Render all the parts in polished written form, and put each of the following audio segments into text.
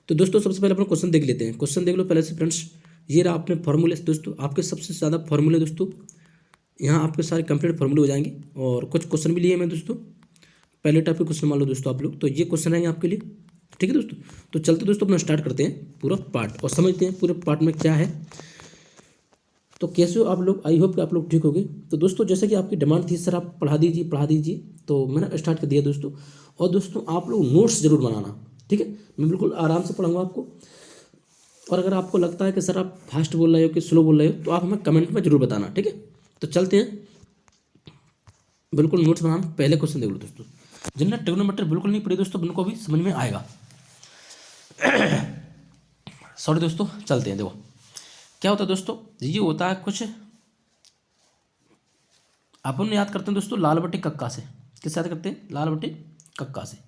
तो दोस्तों सबसे पहले अपना क्वेश्चन देख लेते हैं। क्वेश्चन देख लो पहले से फ्रेंड्स। ये रहा अपने फॉर्मूले दोस्तों, आपके सबसे ज़्यादा फॉर्मूले दोस्तों, यहाँ आपके सारे कंप्लीट फॉर्मूले हो जाएंगे और कुछ क्वेश्चन भी लिए मैं दोस्तों। पहले टाइप के क्वेश्चन मान लो दोस्तों आप लोग, तो ये क्वेश्चन रहेंगे आपके लिए। ठीक है दोस्तों, तो चलते दोस्तों अपना स्टार्ट करते हैं पूरा पार्ट और समझते हैं पूरे पार्ट में क्या है। तो कैसे हो आप लोग, आई होप कि आप लोग ठीक होगे। तो दोस्तों जैसे कि आपकी डिमांड थी सर आप पढ़ा दीजिए, तो मैंने स्टार्ट कर दिया दोस्तों। और दोस्तों आप लोग नोट्स जरूर बनाना, ठीक है। मैं बिल्कुल आराम से पढ़ाऊँगा आपको, और अगर आपको लगता है कि सर आप फास्ट बोल रहे हो कि स्लो बोल रहे हो तो आप हमें कमेंट में जरूर बताना, ठीक है। तो चलते हैं, बिल्कुल नोट्स बनाना। पहले क्वेश्चन देख लो दोस्तों, जिन्हें ट्रिग्नोमेट्री बिल्कुल नहीं पढ़ी दोस्तों उनको भी समझ में आएगा। सॉरी दोस्तों, चलते हैं। देखो क्या होता है दोस्तों, ये होता है कुछ अपन याद करते हैं दोस्तों लाल बटे कक्का से। किससे याद करते हैं? लाल बटे कक्का से।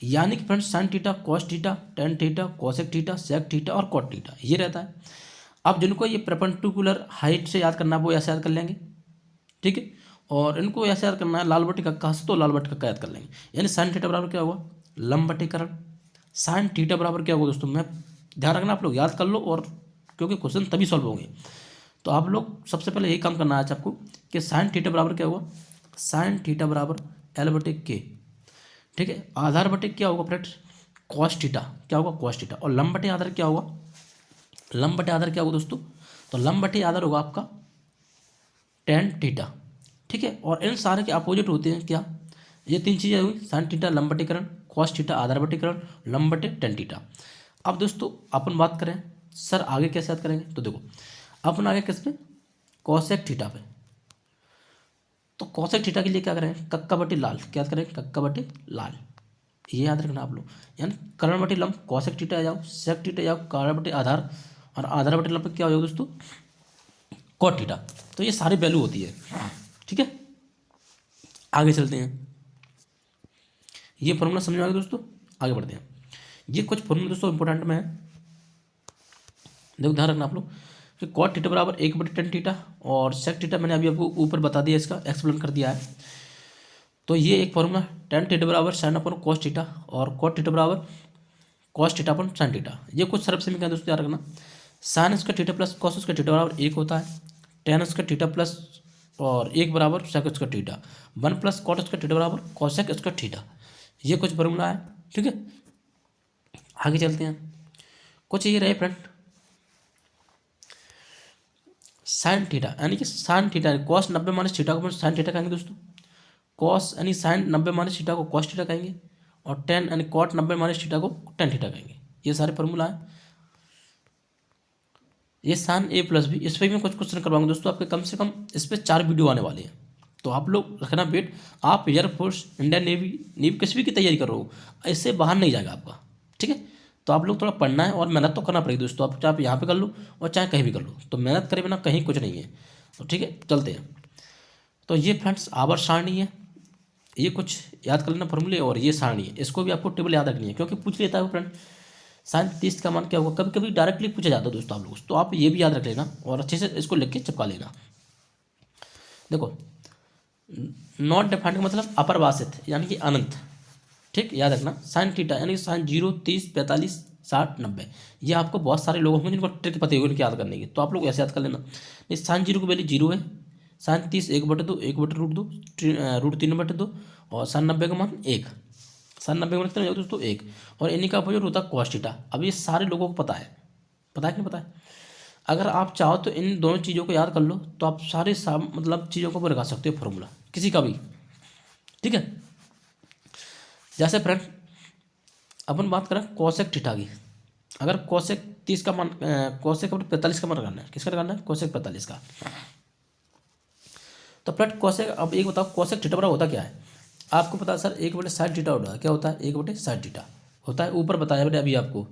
यानी कि friends sine theta, cos theta, tan theta, cosec theta, sec theta और कॉट थीटा, ये रहता है। अब जिनको ये परपेंडिकुलर हाइट से याद करना है वो ऐसे याद कर लेंगे, ठीक है। और इनको ऐसे याद करना है लाल बटे कक्का से, तो लाल बटे कक्का याद कर लेंगे। यानी साइन थीटा बराबर क्या हुआ? लंब बटेकरण। साइन थीटा बराबर क्या होगा दोस्तों, मैं ध्यान रखना आप लोग याद कर लो, और क्योंकि क्वेश्चन तभी सॉल्व होंगे। तो आप लोग सबसे पहले यही काम करना है आज आपको कि साइन थीटा बराबर क्या हुआ? साइन थीटा बराबर एल बटे के, ठीक है। आधार बटे क्या होगा फ्रेंड्स? Cos theta. क्या होगा? Cos theta. और लंब बटे आधार क्या होगा? लंब बटे आधार क्या होगा दोस्तों? तो लंब बटे आधार होगा आपका टेन थीटा, ठीक है। और इन सारे के अपोजिट होते हैं क्या? ये तीन चीज़ें हुई, साइन थीटा लंब बटेकरण, कॉस थीटा आधार बटेकरण, लंब बटे टेन थीटा। अब दोस्तों अपन बात करें सर आगे कैसे याद करेंगे, तो देखो अपन आगे किस पे? कॉसेक थीटा पे। तो कॉसेक थीटा के लिए क्या करें? कक्का बटे लाल। क्या याद करें? कक्का बटे लाल, ये याद रखना आप लोग। यानी कर्ण बटे लंब कॉसेक थीटा आ जाओ, सेक थीटा जाओ, कर्ण बटे आधार, और आधार बटे लंब क्या हो जाएगा दोस्तों? Cot theta. तो ये सारी वैल्यू होती है, ठीक है। आगे चलते हैं, ये फॉर्मूला समझ में आ गया दोस्तों। आगे बढ़ते हैं, ये कुछ फॉर्मूला दोस्तों इंपॉर्टेंट में है, देखो ध्यान रखना आप लोग कि कॉट थीटा बराबर एक बटे टेन थीटा, और सेक थीटा मैंने अभी आपको ऊपर बता दिया, इसका एक्सप्लेन कर दिया है। तो ये एक फॉर्मूला टेन थीटा बराबर साइन अपन कॉस थीटा, और कॉट थीटा बराबर कॉस थीटा अपन साइन थीटा। ये कुछ सर्व से क्या दोस्तों याद रखना, sine square theta plus cos square theta बराबर एक होता है, टेन स्क्वायर थीटा प्लस और एक बराबर sec square theta, one plus cot square theta बराबर कॉसेक स्क्वायर थीटा। ये कुछ फॉर्मूला है, ठीक है। आगे चलते हैं, कुछ ये रहे फ्रेंड साइन थीटा, यानी कि sign theta cos 90 minus theta को साइन थीटा कहेंगे दोस्तों, कॉस यानी साइन 90 माइनस थीटा को कॉस थीटा कहेंगे, और टेन यानी कॉट 90 माइनस थीटा को टेन थीटा कहेंगे। ये सारे फॉर्मूला है। ये साइन ए प्लस बी, इस पर मैं कुछ क्वेश्चन करवाऊंगा दोस्तों आपके, कम से कम इस पर 4 वीडियो आने वाले हैं। तो आप लोग रखना वेट, आप एयरफोर्स, इंडियन नेवी किसी भी की तैयारी कर रहे हो, इससे बाहर नहीं जाएगा आपका, ठीक है। तो आप लोग थोड़ा पढ़ना है और मेहनत तो करना पड़ेगी दोस्तों, आप चाहे आप यहाँ पे कर लो और चाहे कहीं भी कर लो, तो मेहनत करे बिना कहीं कुछ नहीं है। तो ठीक है, चलते हैं। तो ये फ्रेंड्स आवर्त सारणी है, ये कुछ याद कर लेना फॉर्मूले, और ये सारणी है, इसको भी आपको टेबल याद रखनी है, क्योंकि पूछ लेता है फ्रेंड साइन 30 का मान क्या होगा, कभी कभी डायरेक्टली पूछा जाता है दोस्तों आप लोग, तो आप ये भी याद रख लेना और अच्छे से इसको लिख के चिपका लेना। देखो नॉट डिफाइंड का मतलब अपरिभाषित यानी कि अनंत, ठीक, याद रखना। साइन थीटा यानी कि साइन 0, 30, 45, 60, 90, ये आपको बहुत सारे लोग होंगे जिनको ट्रिक पता होगी उनकी याद करने की, तो आप लोग ऐसे याद कर लेना। इस साइन 0 की वैल्यू 0 है, साइन 30 1/2, 1/√2, √3/2, और साइन 90 का मान 1, साइन 90 का मान कितना हो जाएगा दोस्तों 1, और इन्हीं का अपोजिट होता है कॉस थीटा। अब ये सारे लोगों को पता है कि नहीं पता है? अगर आप चाहो तो इन दोनों चीज़ों को याद कर लो, तो आप सारे मतलब चीज़ों को लगा सकते हो फॉर्मूला किसी का भी, ठीक है। जैसे फ्रेंड अपन बात करें कोसेक थीटा की, अगर कोसेक 30 का मान कोसेक 45 का मान करना है, किसका करना है? कोसेक 45 का। तो फ्रेंड कोसेक, अब एक बताओ कोसेक थीटा बराबर होता क्या है? आपको पता है सर 1/sin थीटा होता है, क्या होता है? 1/sin थीटा होता है, ऊपर बताया मैंने अभी आपको।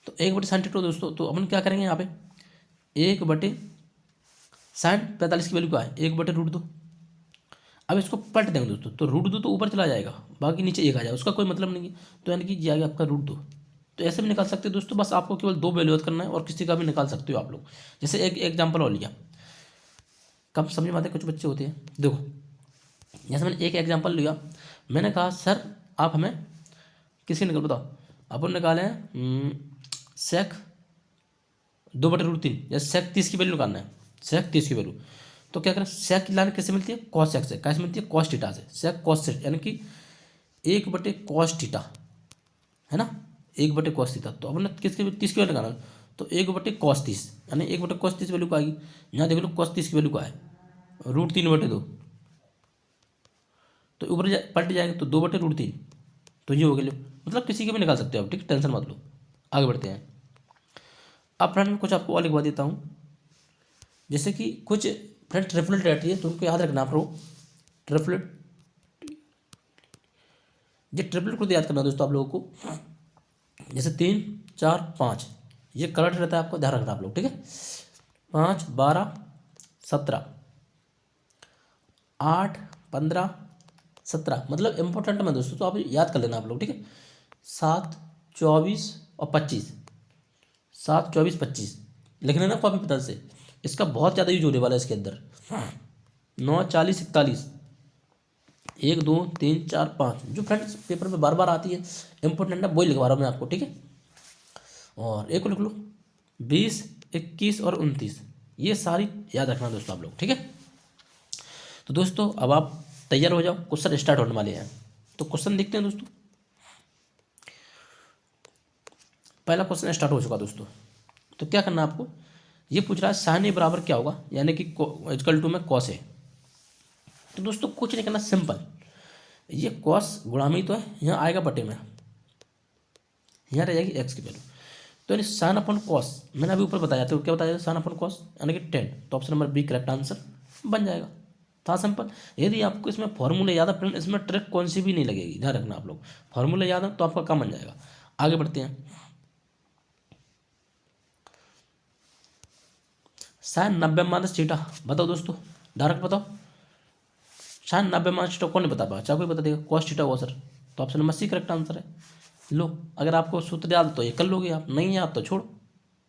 तो 1/sin थीटा दोस्तों, तो अपन क्या करेंगे यहाँ पे 1/sin 45 की वैल्यू क्या है? 1/√2। अब इसको पलट देंगे दोस्तों, तो √2 तो ऊपर चला जाएगा, बाकी नीचे 1 आ जाएगा, उसका कोई मतलब नहीं है, तो यानी कि ये आ गया आपका √2। तो ऐसे भी निकाल सकते हो दोस्तों, बस आपको केवल 2 वैल्यू याद करना है, और किसी का भी निकाल सकते हो आप लोग। जैसे एक एग्जाम्पल और लिया, कम समझ में आते कुछ बच्चे होते हैं, देखो जैसे मैंने एक एग्जाम्पल लिया, मैंने कहा सर आप हमें किसके निकल बताओ। अपन निकाले हैं सेक 2/√3 या सेक 30 की वैल्यू निकालना है, सेक 30 की वैल्यू। तो क्या करें, सेक की लाइन कैसे मिलती है, कॉस सेक से। कैसे मिलती है, कॉस थीटा से। सेक कॉस से यानी कि 1/cos थीटा है ना, 1/cos थीटा। तो अपन ने किसकी 30 की वैल्यू निकालना, तो 1/cos 30 यानी 1/cos 30 वैल्यू को आएगी। यहाँ देख लो cos 30 की वैल्यू का है √3/2, तो ऊपर पलट जाएगा तो 2/√3, तो ये हो गया। मतलब किसी के भी निकाल सकते हो आप, ठीक, टेंशन मत लो। आगे बढ़ते हैं। अब फ्रेंड मैं कुछ आपको और लिखवा देता हूँ, जैसे कि कुछ फ्रेंड ट्रिपलेट रहती है तो उनको याद रखना आप लोग। ट्रिपलेट, ये ट्रिपलेट को याद करना दोस्तों आप लोगों को। जैसे 3 4 5 ये कलर रहता है, आपको ध्यान रखना आप लोग, ठीक है। 5 12 17 8 15 17 मतलब इंपॉर्टेंट में दोस्तों, तो आप याद कर लेना आप लोग, ठीक है। 7 24 और 25, 7 24 25 लिख लेना कॉपी पता से। इसका बहुत ज़्यादा यूज होने वाला है इसके अंदर। 9 40 41 1 2 3 4 5 जो फ्रेंड्स पेपर में बार बार आती है, इंपॉर्टेंट है, वही लिखवा रहा हूँ मैं आपको, ठीक है। और एक को लिख लो 20 21 और 29, ये सारी याद रखना दोस्तों आप लोग, ठीक है। तो दोस्तों अब आप तैयार हो जाओ, क्वेश्चन स्टार्ट होने वाले हैं। तो क्वेश्चन देखते हैं दोस्तों। पहला क्वेश्चन स्टार्ट हो चुका दोस्तों। तो क्या करना है आपको, ये पूछ रहा है साइन ए बराबर क्या होगा, यानी कि इक्वल टू में कॉस है। तो दोस्तों कुछ नहीं करना, सिंपल, ये कॉस गुणा में ही तो है, यहाँ आएगा बटे में, यहाँ रह जाएगी एक्स की वैल्यू। तो यानी साइन अपॉन कॉस, मैंने अभी ऊपर बताया था, क्या बताया था, साइन अपॉन कॉस यानी कि 10। तो option number B correct answer बन जाएगा। था सिंपल। यदि आपको इसमें फॉर्मूले याद है, इसमें ट्रिक कौन सी भी नहीं लगेगी, ध्यान रखना आप लोग। फॉर्मूले याद है तो आपका काम बन जाएगा। आगे बढ़ते हैं। साइन 90 - बताओ दोस्तों, डायरेक्ट बताओ। साइन 90 - कौन नहीं बता पाया, चाहे कोई बता देगा, कॉस थीटा हुआ सर। तो option number C correct answer है। लो, अगर आपको सूत्र याद तो ये कर लोगे आप, नहीं याद तो छोड़ो,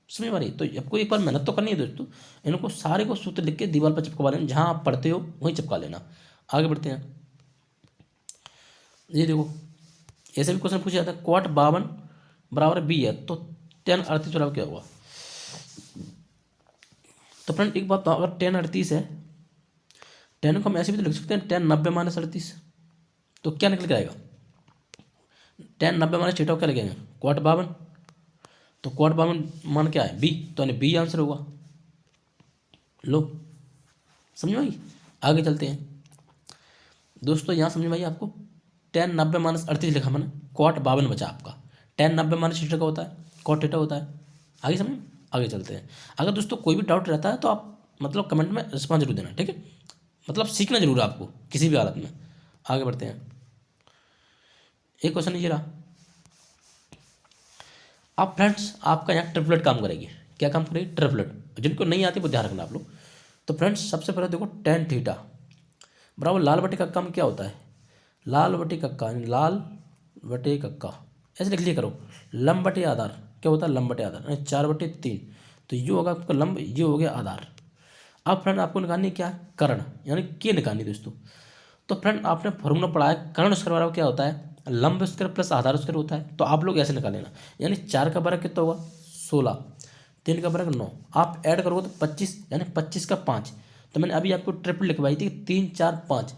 समझ में नहीं। तो आपको एक बार मेहनत तो करनी है दोस्तों, इनको सारे को सूत्र लिख के दीवार पर चिपकवा लेना, जहाँ आप पढ़ते हो वहीं चिपका लेना। आगे बढ़ते हैं। ये देखो, ऐसे भी क्वेश्चन पूछा जाता है, cot 52 बराबर बी है, तो tan 38 बराबर क्या हुआ। तो फ्रेंड एक बात, तो अगर tan 38 है, tan को हम ऐसे भी तो लिख सकते हैं, tan 90 - 38, तो क्या निकल के आएगा, tan 90 - थीटा क्या लिखेंगे, cot 52, तो cot 52 मान क्या है बी, तो यानी बी आंसर होगा। लो, समझ में आई। आगे चलते हैं दोस्तों, यहाँ समझ में आई आपको। tan 90 - 38 लिखा मैंने, cot 52 बचा आपका। tan 90 - थीटा का होता है, cot थीटा होता है। आगे समझ, आगे चलते हैं। अगर दोस्तों कोई भी डाउट रहता है तो आप मतलब कमेंट में रिस्पॉन्स जरूर देना, ठीक है। मतलब सीखना जरूर है आपको किसी भी हालत में। आगे बढ़ते हैं। एक क्वेश्चन ये रहा। अब फ्रेंड्स आपका यहाँ ट्रिपलेट काम करेगी। क्या काम करेगी, ट्रिपलेट। जिनको नहीं आती वो ध्यान रखना आप लोग। तो फ्रेंड्स सबसे पहले देखो tan थीटा बराबर लाल बटे कक्का में क्या होता है, लाल बटे कक्का, लाल बटे कक्का ऐसे लिख लिया करो। लंब बटे आधार क्या होता है, लंब बटे आधार, यानी 4/3। तो ये होगा आपका लंब, ये हो गया आधार। अब फ्रेंड आपको निकालनी क्या है, कर्ण, यानी के निकालनी दोस्तों। तो फ्रेंड आपने फॉर्मूला पढ़ा है, कर्ण स्क्वायर बराबर क्या होता है, लंब स्क्वायर प्लस आधार स्क्वायर होता है। तो आप लोग ऐसे निकाल लेना, यानी 4 का वर्ग कितना होगा 16, 3 का वर्ग 9, आप ऐड करोगे तो 25, यानी 25 का 5। तो मैंने अभी आपको ट्रिपल लिखवाई थी, 3 4 5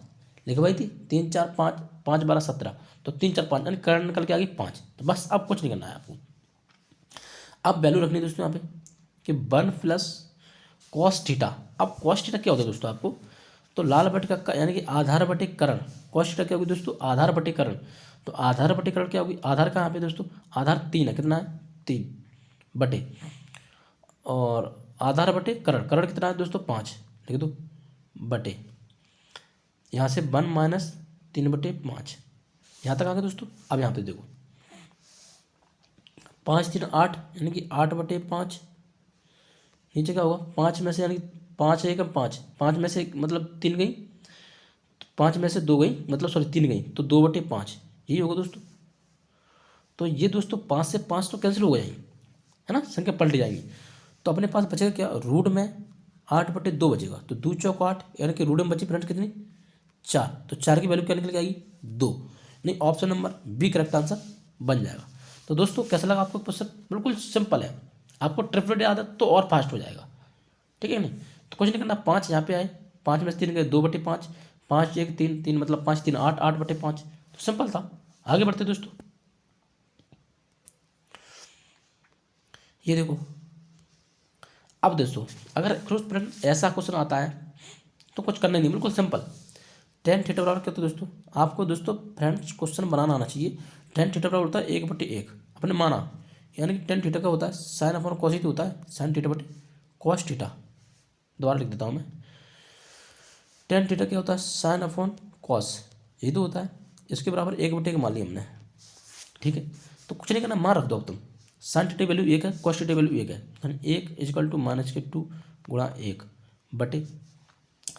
लिखवाई थी, 3 4 5 5 12 17, तो 3 4 5 यानी कर्ण निकल के आ गई 5। तो बस अब कुछ नहीं करना है आपको। अब वैल्यू रखनी है दोस्तों यहाँ पे कि 1 प्लस कॉस थीटा। अब कॉस थीटा क्या होता है दोस्तों आपको, तो लाल बटे कक्का यानी कि आधार बटे कर्ण। कॉस थीटा क्या होगी दोस्तों, आधार बटे कर्ण। तो आधार बटे कर्ण क्या होगी, आधार कहाँ पे दोस्तों, आधार 3 है, कितना है 3 बटे, और आधार बटे कर्ण, कर्ण कितना है दोस्तों 5, लिख दो बटे, यहाँ से 1 - 3/5 यहाँ तक आ गया दोस्तों। अब यहाँ पे देखो 5 3 8 यानी कि 8/5, नीचे क्या होगा 5 में से, यानी 5 1 5, 5 में से मतलब 3 गई, 5 में से 2 गई, मतलब सॉरी 3 गई, तो 2/5 यही होगा दोस्तों। तो ये दोस्तों 5 से 5 तो कैंसिल हो जाएंगी, है ना, संख्या पलट जाएंगी। तो अपने पास बचेगा क्या, रूट में 8/2 बचेगा, तो 2 चौक 8, यानी कि रूट में बची फ्रेंड्स कितनी 4, तो 4 की वैल्यू क्या निकल के आएगी 2। नहीं, option number B correct answer बन जाएगा। तो दोस्तों कैसा लगा आपको क्वेश्चन? बिल्कुल सिंपल है, आपको ट्रिपलेट याद है तो और फास्ट हो जाएगा, ठीक है नहीं? तो कुछ नहीं करना, 5 यहाँ पे आए, 5 में से 3 गए, 2/5, 5 1 3, 3 मतलब 5 3 8, 8/5। तो सिंपल था। आगे बढ़ते दोस्तों, ये देखो। अब दोस्तों अगर फ्रेंड ऐसा क्वेश्चन आता है तो कुछ करना नहीं, बिल्कुल सिंपल। टेन थीटा बराबर क्या होता है दोस्तों? आपको दोस्तों फ्रेंड्स क्वेश्चन बनाना आना चाहिए। टेन थीटा बराबर होता है 1/1, आपने माना, यानी कि टेन थीटा का होता है साइन अपॉन कॉस ही तो होता है, साइन थीटा बटे कॉस थीटा। दोबारा लिख देता हूँ मैं, टेन थीटा क्या होता है? साइन अपॉन कॉस, यही तो होता है। इसके बराबर 1/1 मान लिया हमने, ठीक है? तो कुछ नहीं करना, मान रख दो अब तुम। साइन थीटा वैल्यू 1 है, कॉस थीटा वैल्यू 1 है, यानी 1 इजकल टू -2 गुणा 1 बटे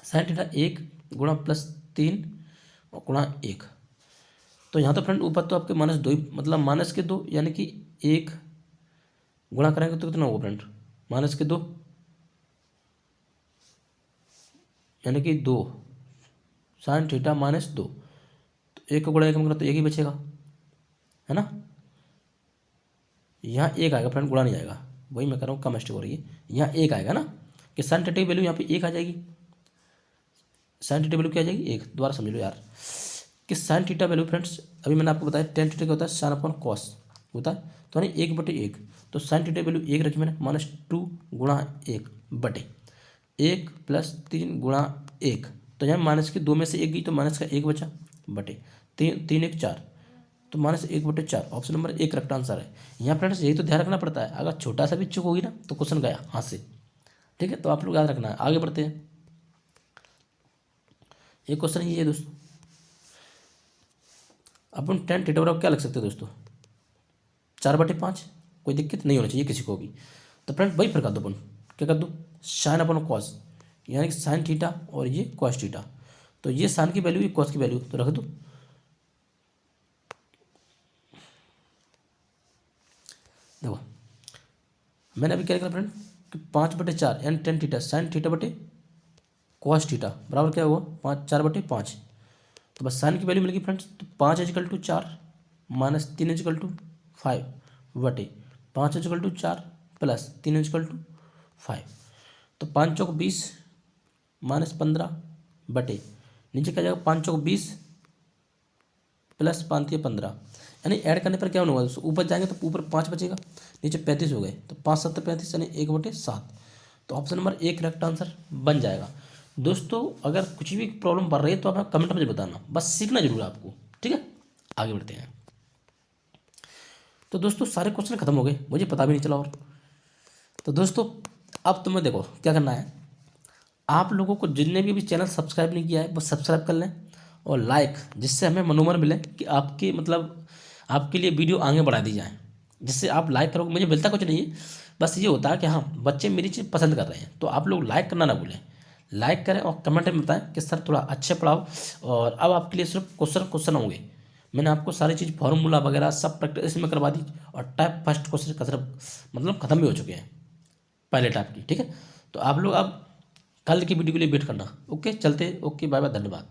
साइन थीटा 1 गुणा +3 और गुणा 1। तो यहाँ तो फ्रेंड ऊपर तो आपके -2 ही, मतलब -2 यानी कि 1 गुणा करेंगे तो कितना होगा फ्रेंड? -2 यानी कि 2 साइन थीटा -2, तो 1 को गुणा 1 में करो तो 1 ही बचेगा, है ना? यहाँ 1 आएगा फ्रेंड, गुणा नहीं आएगा, वही मैं कर रहा हूँ, कम मिस्टेक हो रही है। यहाँ 1 आएगा ना, कि साइन थीटा की वैल्यू यहाँ पे 1 आ जाएगी। साइन थीटा वैल्यू क्या आ जाएगी? 1। दोबारा समझ लो यार, कि साइन थीटा वैल्यू फ्रेंड्स, अभी मैंने आपको बताया टेन थीटा क्या होता है? साइन अपॉन कॉस होता है, तो यानी 1/1। तो साइन थीटा वैल्यू 1 रखी मैंने, -2 गुणा 1 बटे 1 + 3 गुणा 1। तो यहाँ माइनस के 2 में से 1 गई तो माइनस का 1 बचा, बटे 3 1 4, तो -1/4। ऑप्शन नंबर 1 करेक्ट आंसर है। यहाँ फ्रेंड्स यही तो ध्यान रखना पड़ता है, अगर छोटा सा भी चूक होगी ना तो क्वेश्चन गया हाथ से, ठीक है? तो आप लोग याद रखना है। आगे बढ़ते हैं, एक क्वेश्चन ये है दोस्तों, अपन टेन थीटा बराबर क्या लिख सकते हैं दोस्तों? 4/5। कोई दिक्कत नहीं होनी चाहिए किसी को भी। तो फ्रेंड वही फिर कर दो, अपन क्या कर दो? साइन अपॉन कॉस, यानी कि साइन थीटा और ये कॉस थीटा। तो ये साइन की वैल्यू, ये कॉस की वैल्यू, तो रख दो। देखो मैंने अभी क्या लिखा फ्रेंड, कि 5/4 यानी टेन थीटा साइन थीटा बटे कॉस थीटा बराबर क्या हुआ? 4/5। तो बस साइन की वैल्यू मिल गई फ्रेंड्स। तो 5 इजकल टू 4 -3 इजकल टू 5 बटे 5 इजकल टू 4 + 3 इजकल टू 5। तो 5 चौक 20 -15 बटे नीचे क्या जाएगा? 5 चौक 20 + 5 × 15, यानी ऐड करने पर क्या होगा? ऊपर जाएंगे तो ऊपर 5 बचेगा, नीचे 35 हो गए, तो 5 7 35 यानी 1/7। तो ऑप्शन नंबर 1 करेक्ट आंसर बन जाएगा। दोस्तों अगर कुछ भी प्रॉब्लम बढ़ रही है तो आप कमेंट में बताना, बस सीखना जरूर है आपको, ठीक है? आगे बढ़ते हैं। तो दोस्तों सारे क्वेश्चन खत्म हो गए, मुझे पता भी नहीं चला। और तो दोस्तों अब तुम्हें देखो क्या करना है, आप लोगों को जितने भी चैनल सब्सक्राइब नहीं किया है बस सब्सक्राइब कर लें और लाइक, जिससे हमें मनोबल मिले कि आपके मतलब आपके लिए वीडियो आगे बढ़ा दी जाए। जिससे आप लाइक करोगे, मुझे मिलता कुछ नहीं है, बस ये होता है कि हाँ बच्चे मेरी चीज़ पसंद कर रहे हैं, तो आप लोग लाइक करना ना भूलें। लाइक करें और कमेंट में बताएं कि सर थोड़ा अच्छे पढ़ाओ। और अब आपके लिए सिर्फ क्वेश्चन होंगे, मैंने आपको सारी चीज़ फार्मूला वगैरह सब प्रैक्टिस में करवा दी, और टाइप फर्स्ट क्वेश्चन का सिर्फ मतलब खत्म भी हो चुके हैं पहले टाइप की, ठीक है? तो आप लोग अब कल की वीडियो के लिए वेट करना। ओके चलते, ओके बाय बाय, धन्यवाद।